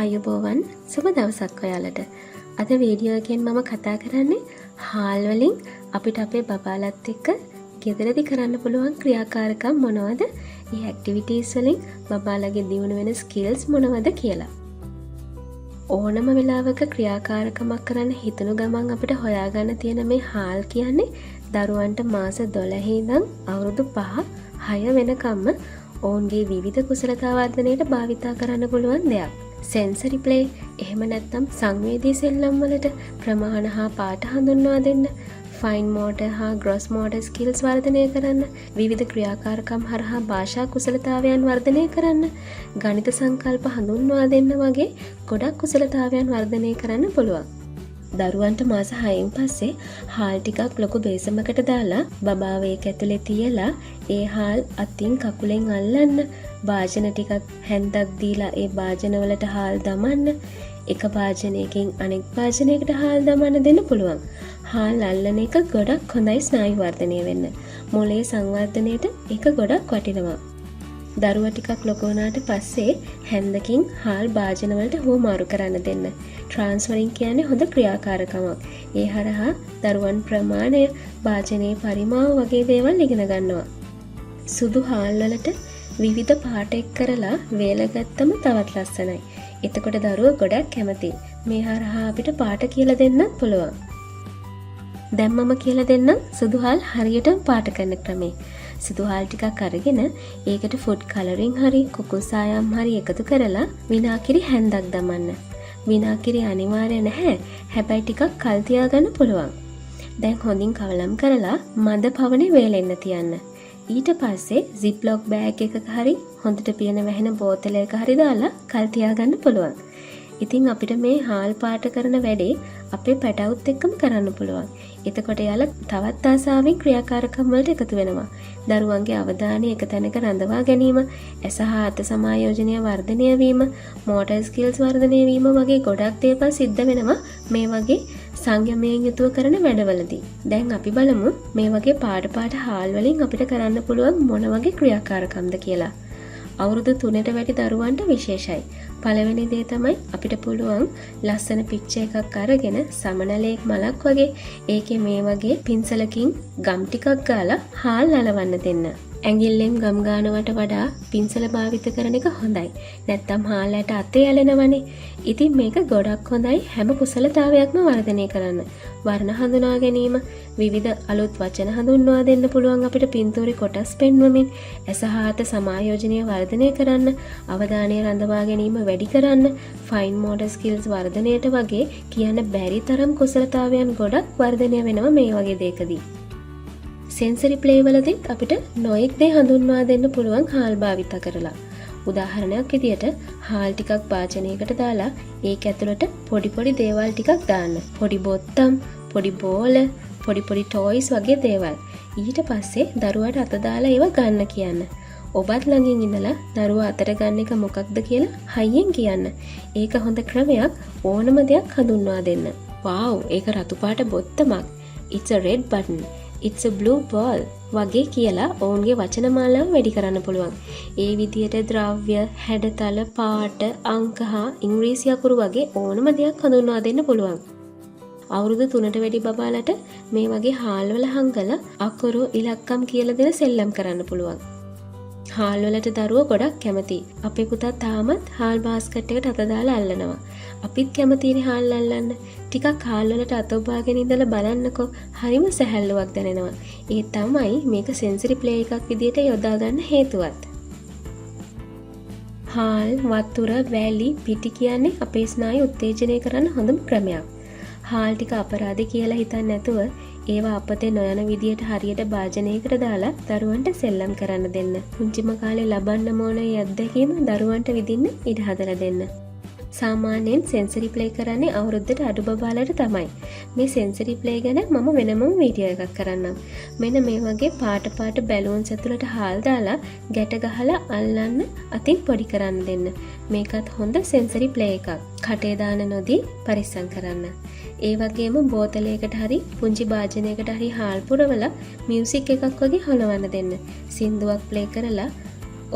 ආයුබෝවන් සුබ දවසක් ඔයාලට. අද වීඩියෝ එකෙන් මම කතා කරන්නේ හාල් වලින් අපිට අපේ බබාලත් එක්ක ගෙදරදී කරන්න පුළුවන් ක්‍රියාකාරකම් මොනවද? මේ ඇක්ටිවිටීස් වලින් බබාලගේ දියුණු වෙන ස්කිල්ස් මොනවද කියලා. ඕනම වෙලාවක ක්‍රියාකාරකමක් කරන්න හිතන ගමන් අපිට හොයාගන්න තියෙන මේ හාල් කියන්නේ දරුවන්ට මාස 12 ඉඳන් අවුරුදු 5-6 වෙනකම්ම ඔවුන්ගේ විවිධ කුසලතා වර්ධනයට භාවිතා කරන්න පුළුවන් දෙයක්. සෙන්සරි ප්ලේ එහෙම නැත්නම් සංවේදී සෙල්ලම් වලට ප්‍රමාණ හා පාට හඳුන්වා දෙන්න, ෆයින් මෝටර් හා ග්‍රොස් මෝටර් ස්කිල්ස් වර්ධනය කරන්න, විවිධ ක්‍රියාකාරකම් හරහා භාෂා කුසලතාවයන් වර්ධනය කරන්න, ගණිත සංකල්ප හඳුන්වා දෙන්න වගේ ගොඩක් කුසලතාවයන් වර්ධනය කරන්න පුළුවන්. දරුවන්ට මාස 6න් පස්සේ හාල් ටිකක් ලොකු බේසමකට දාලා බබාව ඒක ඇතුලේ තියලා ඒ හාල් අතින් කකුලෙන් අල්ලන්න, භාජන ටිකක් හැන්දක් දීලා ඒ භාජන වලට හාල් දමන්න, එක භාජනයකින් අනෙක් භාජනයකට හාල් දමන්න දෙන්න පුළුවන්. හාල් අල්ලන එක ගොඩක් හොඳයි ස්නායු වර්ධනය වෙන්න. මොළයේ සංවර්ධනයට ඒක ගොඩක් වටිනවා. දරුවා ටිකක් ලොකු වුණාට පස්සේ හැන්දකින් හාල් භාජන වලට හුවමාරු කරන්න දෙන්න. ට්‍රාන්ස්ෆරින් කියන්නේ හොඳ ක්‍රියාකාරකමක්. ඒ හරහා දරුවන් ප්‍රමාණය, භාජනයේ පරිමාව වගේ දේවල් ඉගෙන ගන්නවා. සුදු හාල් වලට විවිධ පාට එක් කරලා වේලගත්තම තවත් ලස්සනයි. එතකොට දරුවෝ ගොඩක් කැමතියි. මේ හරහා අපිට පාට කියලා දෙන්නත් පුළුවන්. දැන් මම කියලා දෙන්නම් සුදු හාල් හරියටම පාට කරන ක්‍රමය. සුදු හාල් ටිකක් අරගෙන ඒකට ෆුඩ් කලරින් හරි කුකුල් සායම් හරි එකතු කරලා විනාකිරි හැන්දක් දමන්න. විනාකිරි අනිවාර්ය නැහැ. හැබැයි ටිකක් කල් තියාගන්න පුළුවන්. දැන් හොඳින් කවලම් කරලා මද පවනේ වේලෙන්න තියන්න. ඊට පස්සේ ziplock බෑග් එකක හරි හොඳට පියන වැහෙන බෝතලයක හරි දාලා කල් තියාගන්න පුළුවන්. ඉතින් අපිට මේ හාල් පාට කරන වැඩේ අපේ පැටවුත් එක්කම කරන්න පුළුවන්. එතකොට යාලා තවත් ආසාවෙන් ක්‍රියාකාරකම් වලට එකතු වෙනවා. දරුවන්ගේ අවධානය එක තැනක රඳවා ගැනීම, ඇස හා අත සමායෝජනය වර්ධනය වීම, මෝටර් ස්කිල්ස් වර්ධනය වීම වගේ ගොඩක් දේවල් සිද්ධ වෙනවා මේ වගේ සංයමයෙන් යුතුව කරන වැඩවලදී. දැන් අපි බලමු මේ වගේ පාට හාල් වලින් අපිට කරන්න පුළුවන් මොන වගේ ක්‍රියාකාරකම්ද කියලා. අවුරුදු 3ට වැඩි දරුවන්ට විශේෂයි. පළවෙනි දේ තමයි අපිට පුළුවන් ලස්සන පික්චර් එකක් අරගෙන සමනලයක මලක් වගේ ඒකේ මේ වගේ පින්සලකින් ගම් ටිකක් ගාලා හාල් අලවන්න දෙන්න. ඇඟිල්ලෙන් ගම් ගන්නවට වඩා පින්සල භාවිත කරන එක හොඳයි. නැත්තම් හාල් ඇට අතේ ඇලෙනවනේ. ඉතින් මේක ගොඩක් හොඳයි හැම කුසලතාවයක්ම වර්ධනය කරන්න. වර්ණ හඳුනා ගැනීම, විවිධ අලුත් වචන හඳුන්වා දෙන්න පුළුවන් අපිට පින්තූරේ කොටස් පෙන්වමින්, ඇස හා අත සමායෝජනය වර්ධනය කරන්න, අවධානය රඳවා ගැනීම වැඩි කරන්න, ෆයින් මෝටර් ස්කිල්ස් වර්ධනයට වගේ කියන්න බැරි තරම් කුසලතාවයන් ගොඩක් වර්ධනය වෙනවා මේ වගේ දෙයකදී. සෙන්සරි ප්ලේ වලදී අපිට නොයෙක් දේ හඳුන්වා දෙන්න පුළුවන් හාල් භාවිත කරලා. උදාහරණයක් විදියට හාල් ටිකක් භාජනයකට දාලා ඒක ඇතුළට පොඩි දේවල් ටිකක් දාන්න. පොඩි බොත්තම්, පොඩි බෝල, පොඩි ටොයිස් වගේ දේවල්. ඊට පස්සේ දරුවාට අත දාලා ඒව ගන්න කියන්න. ඔබත් ළඟින් ඉඳලා දරුවා අතට ගන්න එක මොකක්ද කියලා හයියෙන් කියන්න. ඒක හොඳ ක්‍රමයක් ඕනම දෙයක් හඳුන්වා දෙන්න. "Wow, ඒක රතු පාට බොත්තමක්. It's a red button. It's a blue ball" වගේ කියලා ඔවුන්ගේ වචන මාලාව වැඩි කරන්න පුළුවන්. ඒ විදිහට ද්‍රව්‍ය, හැඩතල, පාට, අංක හා ඉංග්‍රීසි අකුරු වගේ ඕනම දෙයක් හඳුන්වා දෙන්න පුළුවන්. අවුරුදු 3ට වැඩි බබාලට මේ වගේ හාල් වල හංගලා අකුරු, ඉලක්කම් කියලා දෙන සෙල්ලම් කරන්න පුළුවන්. හාල් වලට දරුවෝ ගොඩක් කැමතියි. අපේ පුතා තාමත් හාල් බාස්කට් එකට අත දාලා අල්ලනවා. අපිත් කැමතිනේ හාල් අල්ලන්න. ටිකක් හාල් වලට අත ඔබාගෙන ඉඳලා බලන්නකෝ. හරිම සැහැල්ලුවක් දැනෙනවා. ඒ තමයි මේක සෙන්සරි ප්ලේ එකක් විදියට යොදා ගන්න හේතුවත්. හාල්, වතුර, වැලි, පිටි කියන්නේ අපේ ස්නායු උත්තේජනය කරන්න හොඳම ක්‍රමයක්. හාල් ටික අපරාධේ කියලා හිතන්නේ නැතුව ඒවා අපතේ නොයන විදියට හරියට භාජනයකට දාලා දරුවන්ට සෙල්ලම් කරන්න දෙන්න. පුංචිම කාලේ ලබන්න ඕන ඒ අත්දැකීම දරුවන්ට විඳින්න ඉඩ හදලා දෙන්න. සාමාන්‍යයෙන් සෙන්සරි ප්ලේ කරන්නේ අවුරුද්දට අඩු බබාලට තමයි. මේ සෙන්සරි ප්ලේ ගැන මම වෙනම වීඩියෝ එකක් කරන්නම්. මෙන්න මේ වගේ පාට බැලූන්ස් ඇතුළට හාල් දාලා ගැට ගහලා අල්ලන්න අතින් පොඩි කරන්න දෙන්න. මේකත් හොඳ සෙන්සරි ප්ලේ එකක්. කටේ දාන නොදී පරිස්සම් කරන්න. ඒ වගේම බෝතලයකට හරි පුංචි භාජනයකට හරි හාල් පුරවලා මියුසික් එකක් වගේ හොලවන්න දෙන්න. සින්දුවක් ප්ලේ කරලා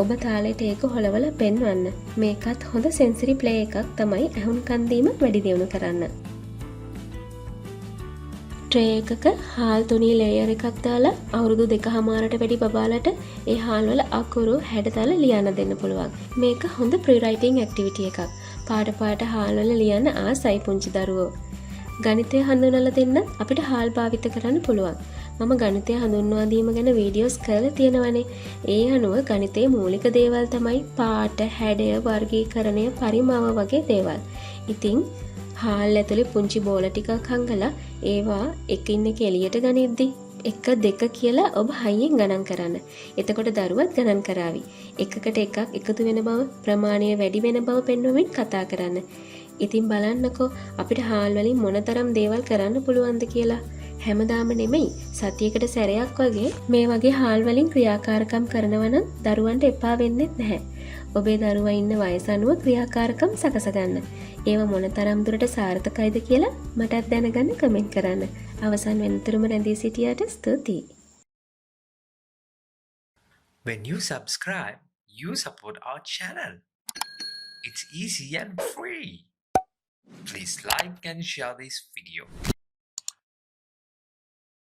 ඔබ තාලෙට ඒක හොලවල පෙන්වන්න. මේකත් හොඳ සෙන්සරි ප්ලේ එකක් තමයි ඇහුම්කන්දීම වැඩි දියුණු කරන්න. ට්‍රේ එකක හාල් තුනී ලේයර් එකක් දාලා අවුරුදු 2.5ට වැඩි බබාලට ඒ හාල්වල අකුරු හැඩතල ලියන්න දෙන්න පුළුවන්. මේක හොඳ ප්‍රී රයිටිං ඇක්ටිවිටි එකක්. පාට පාට හාල්වල ලියන්න ආසයි පුංචි දරුවෝ. ගණිතය හඳුනලා දෙන්න අපිට හාල් භාවිත කරන්න පුළුවන්. මම ගණිතය හඳුන්වා දීම ගැන වීඩියෝස් කරලා තියෙනවනේ. ඒ අනුව ගණිතයේ මූලික දේවල් තමයි පාට, හැඩය, වර්ගීකරණය, පරිමාව වගේ දේවල්. ඉතින් හාල් ඇතුලේ පුංචි බෝල ටිකක් හංගලා ඒවා එකින් එක එළියට ගනිද්දි 1 2 කියලා ඔබ හයියෙන් ගණන් කරන්න. එතකොට දරුවත් ගණන් කරાવી. එකකට එකක් එකතු වෙන බව, ප්‍රමාණය වැඩි වෙන බව පෙන්වමින් කතා කරන්න. ඉතින් බලන්නකෝ අපිට හාල් වලින් මොනතරම් දේවල් කරන්න පුළුවන්ද කියලා. හැමදාම නෙමෙයි සතියකට සැරයක් වගේ මේ වගේ හාල් වලින් ක්‍රියාකාරකම් කරනවා නම් දරුවන්ට එපා වෙන්නේ නැහැ. ඔබේ දරුවා ඉන්න වයස අනුව ක්‍රියාකාරකම් සකස ගන්න. ඒව මොනතරම් දුරට සාර්ථකයිද කියලා මටත් දැනගන්න කමෙන්ට් කරන්න. අවසන් වෙනතුරුම රැඳී සිටියට ස්තුතියි. When you subscribe, you support our channel. It's easy and free. Please like and share this video.